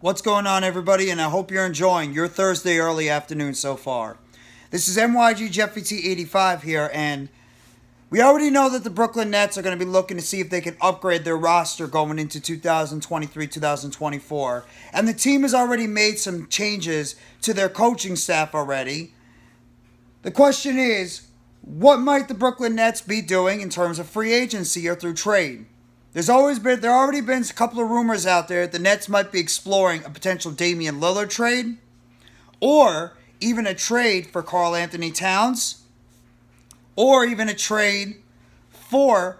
What's going on, everybody? And I hope you're enjoying your Thursday early afternoon so far. This is MYG Jeffrey T85 here, and we already know that the Brooklyn Nets are going to be looking to see if they can upgrade their roster going into 2023-2024. And the team has already made some changes to their coaching staff already. The question is, what might the Brooklyn Nets be doing in terms of free agency or through trade? There already been a couple of rumors out there that the Nets might be exploring a potential Damian Lilliard trade, or even a trade for Karl Anthony Towns, or even a trade for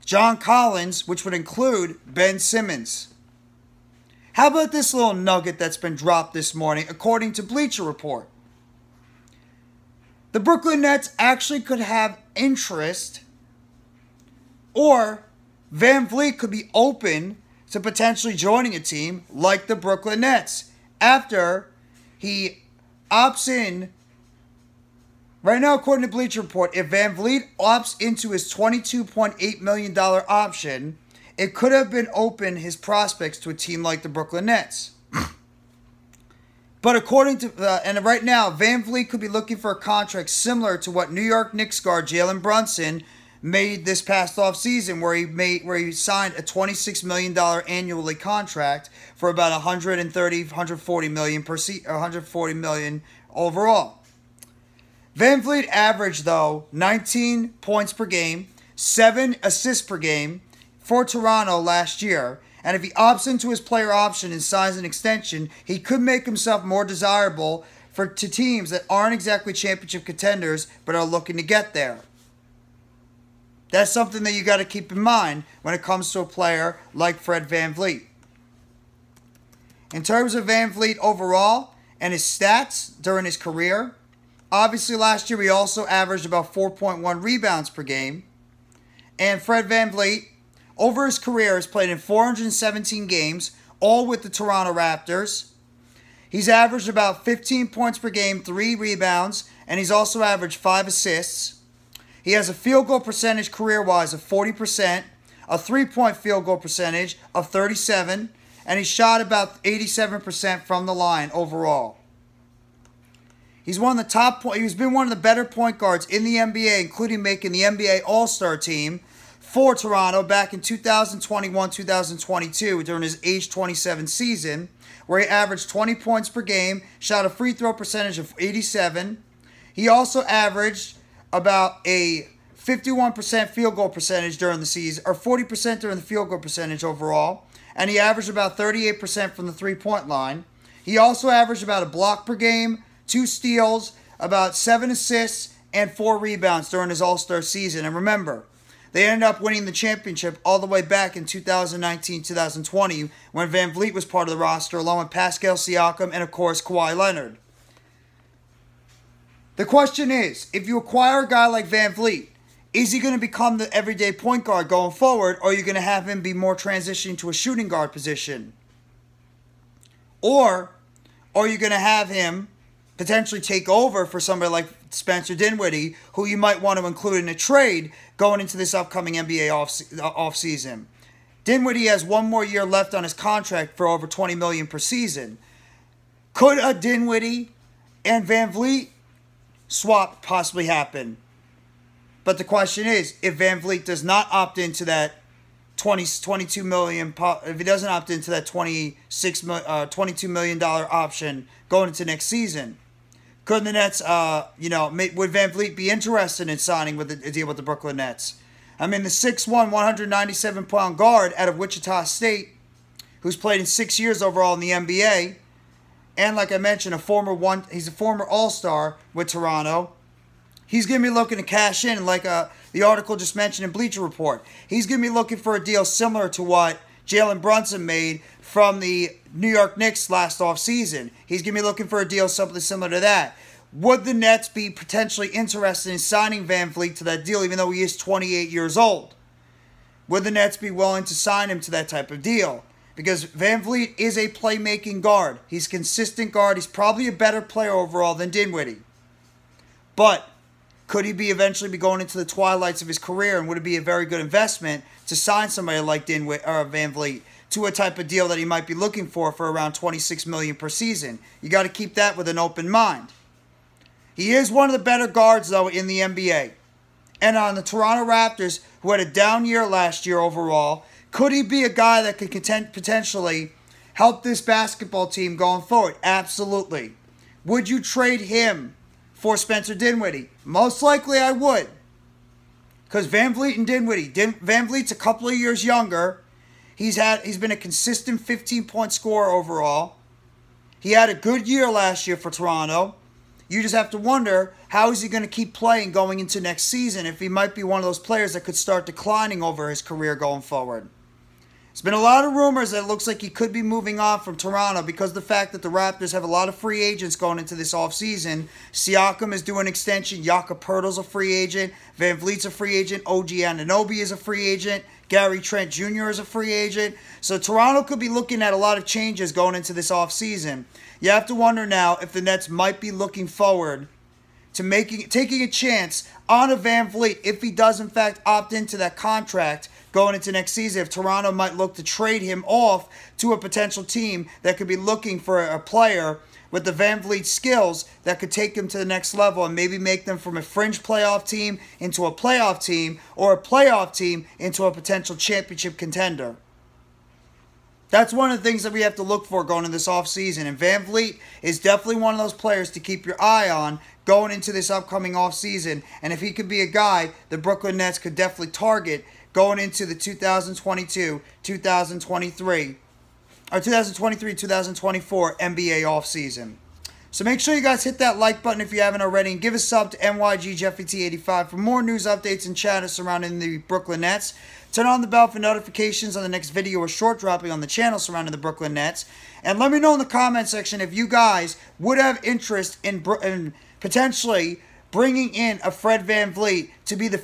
John Collins, which would include Ben Simmons. How about this little nugget that's been dropped this morning, according to Bleacher Report? The Brooklyn Nets actually could have interest, or VanVleet could be open to potentially joining a team like the Brooklyn Nets after he opts in. Right now, according to Bleacher Report, if VanVleet opts into his $22.8 million option, it could have been open his prospects to a team like the Brooklyn Nets. But according to, and right now, VanVleet could be looking for a contract similar to what New York Knicks guard Jalen Brunson made this past offseason, where he signed a $26 million annually contract for about $140 million overall. VanVleet averaged, though, 19 points per game, 7 assists per game for Toronto last year. And if he opts into his player option and signs an extension, he could make himself more desirable to teams that aren't exactly championship contenders but are looking to get there. That's something that you got to keep in mind when it comes to a player like Fred VanVleet. In terms of VanVleet overall and his stats during his career, obviously last year he also averaged about 4.1 rebounds per game. And Fred VanVleet, over his career, has played in 417 games, all with the Toronto Raptors. He's averaged about 15 points per game, 3 rebounds, and he's also averaged 5 assists. He has a field goal percentage career-wise of 40%, a three-point field goal percentage of 37%, and he shot about 87% from the line overall. He's one of the top. He's been one of the better point guards in the NBA, including making the NBA All-Star team for Toronto back in 2021-2022 during his age 27 season, where he averaged 20 points per game, shot a free throw percentage of 87%. He also averaged about a 51% field goal percentage during the season, or 40% during the field goal percentage overall, and he averaged about 38% from the three-point line. He also averaged about a block per game, 2 steals, about 7 assists, and 4 rebounds during his All-Star season. And remember, they ended up winning the championship all the way back in 2019-2020 when VanVleet was part of the roster, along with Pascal Siakam and, of course, Kawhi Leonard. The question is, if you acquire a guy like VanVleet, is he going to become the everyday point guard going forward, or are you going to have him be more transitioning to a shooting guard position? Or are you going to have him potentially take over for somebody like Spencer Dinwiddie, who you might want to include in a trade going into this upcoming NBA offseason? Dinwiddie has 1 more year left on his contract for over $20 million per season. Could a Dinwiddie and VanVleet swap possibly happen? But the question is, if VanVleet does not opt into that $22 million, if he doesn't opt into that $22 million option going into next season, could the Nets, would VanVleet be interested in signing with a deal with the Brooklyn Nets? I mean, the 6'1", 197-pound guard out of Wichita State, who's played in 6 years overall in the NBA, and like I mentioned, he's a former All-Star with Toronto. He's going to be looking to cash in, like the article just mentioned in Bleacher Report. He's going to be looking for a deal similar to what Jalen Brunson made from the New York Knicks last offseason. He's going to be looking for a deal something similar to that. Would the Nets be potentially interested in signing VanVleet to that deal, even though he is 28 years old? Would the Nets be willing to sign him to that type of deal? Because VanVleet is a playmaking guard. He's a consistent guard. He's probably a better player overall than Dinwiddie. But could he eventually be going into the twilights of his career, and would it be a very good investment to sign somebody like VanVleet Tua type of deal that he might be looking for around $26 million per season. You got to keep that with an open mind. He is one of the better guards, though, in the NBA. And on the Toronto Raptors, who had a down year last year overall, could he be a guy that could potentially help this basketball team going forward? Absolutely. Would you trade him for Spencer Dinwiddie? Most likely I would. Because VanVleet and Dinwiddie. VanVleet's a couple of years younger. He's been a consistent 15-point scorer overall. He had a good year last year for Toronto. You just have to wonder, how is he going to keep playing going into next season if he might be one of those players that could start declining over his career going forward. There's been a lot of rumors that it looks like he could be moving on from Toronto because of the fact that the Raptors have a lot of free agents going into this offseason. Siakam is doing an extension. Jakob Poeltl's a free agent. VanVleet's a free agent. OG Anunoby is a free agent. Gary Trent Jr. is a free agent. So Toronto could be looking at a lot of changes going into this offseason. You have to wonder now if the Nets might be looking forward to taking a chance on a VanVleet if he does in fact opt into that contract going into next season. If Toronto might look to trade him off to a potential team that could be looking for a player with the VanVleet skills that could take him to the next level and maybe make them from a fringe playoff team into a playoff team, or a playoff team into a potential championship contender. That's one of the things that we have to look for going into this offseason. And VanVleet is definitely one of those players to keep your eye on going into this upcoming offseason. And if he could be a guy the Brooklyn Nets could definitely target going into the 2022-2023 or 2023-2024 NBA offseason. So make sure you guys hit that like button if you haven't already, and give a sub to NYGJeffyT85 for more news updates and chatter surrounding the Brooklyn Nets. Turn on the bell for notifications on the next video or short dropping on the channel surrounding the Brooklyn Nets. And let me know in the comment section if you guys would have interest in potentially bringing in a Fred VanVleet to be the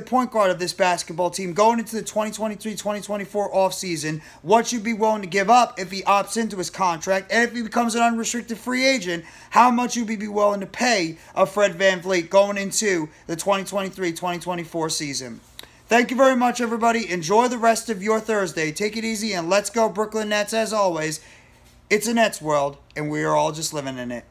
point guard of this basketball team going into the 2023-2024 offseason. What you'd be willing to give up if he opts into his contract, and if he becomes an unrestricted free agent, how much you'd be willing to pay a Fred VanVleet going into the 2023-2024 season. Thank you very much, everybody. Enjoy the rest of your Thursday. Take it easy, and let's go Brooklyn Nets. As always, it's a Nets world, and we are all just living in it.